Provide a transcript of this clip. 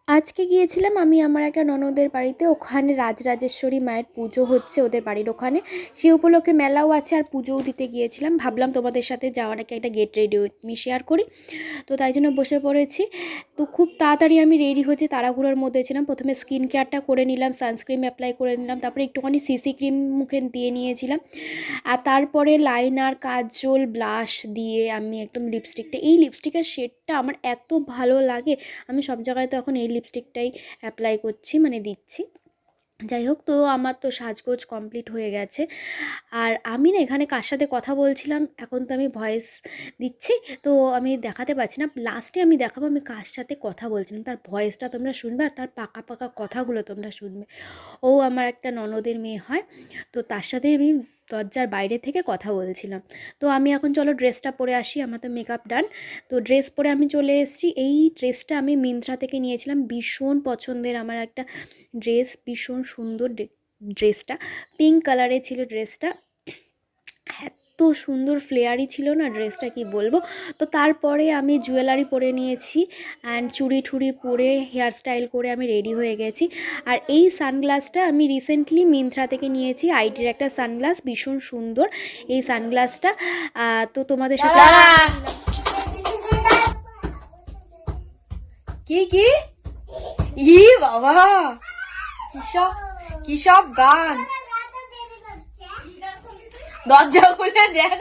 আজকে গিয়েছিলাম আমি আমার একটা ননদের বাড়িতে। ওখানে রাজরাজেশ্বরী মায়ের পুজো হচ্ছে ওদের বাড়ির ওখানে। সে উপলক্ষে মেলাও আছে আর পুজোও দিতে গিয়েছিলাম। ভাবলাম তোমাদের সাথে যাওয়ার আগে একটা গেট রেডি আমি শেয়ার করি। তো তাই জন্য বসে পড়েছি। তো খুব তাড়াতাড়ি আমি রেডি হয়েছি, তাড়াহুড়োর মধ্যে ছিলাম। প্রথমে স্কিন কেয়ারটা করে নিলাম, সানস্ক্রিন অ্যাপ্লাই করে নিলাম, তারপরে একটুখানি সিসি ক্রিম মুখে দিয়ে নিয়েছিলাম। আর তারপরে লাইনার, কাজল, ব্লাশ দিয়ে আমি একদম লিপস্টিকটা, এই লিপস্টিকের শেডটা আমার এত ভালো লাগে, আমি সব জায়গায় তো এখন এই লিপস্টিকটাই অ্যাপ্লাই করছি, মানে দিচ্ছি। যাই হোক, তো আমার তো সাজগোজ কমপ্লিট হয়ে গেছে। আর আমি না এখানে কার সাথে কথা বলছিলাম এখন তো আমি ভয়েস দিচ্ছি, তো আমি দেখাতে পারছি না। লাস্টে আমি দেখাবো আমি কার সাথে কথা বলছিলাম, তার ভয়েসটা তোমরা শুনবে আর তার পাকা পাকা কথাগুলো তোমরা শুনবে। ও আমার একটা ননদের মেয়ে হয়, তো তার সাথে আমি দরজার বাইরে থেকে কথা বলছিলাম। তো আমি এখন চলো ড্রেসটা পরে আসি, আমার তো মেকআপ ডান। তো ড্রেস পরে আমি চলে এসেছি। এই ড্রেসটা আমি মিন্ত্রা থেকে নিয়েছিলাম, ভীষণ পছন্দের আমার একটা ড্রেস, ভীষণ সুন্দর ড্রেসটা, পিঙ্ক কালারে ছিল ড্রেসটা। এত সুন্দর ফ্লেয়ারি ছিল না ড্রেসটা, কি বলবো। তো তারপরে আমি জুয়েলারি পরে নিয়েছি অ্যান্ড চুড়ি ঠুড়ি পরে হেয়ার স্টাইল করে আমি রেডি হয়ে গেছি। আর এই সানগ্লাসটা আমি রিসেন্টলি মিন্ত্রা থেকে নিয়েছি, আইটির একটা সানগ্লাস, ভীষণ সুন্দর এই সানগ্লাসটা। তো তোমাদের সাথে কি কি ই বাবা, কিসব কিসব গান, দরজা খুলে দেখ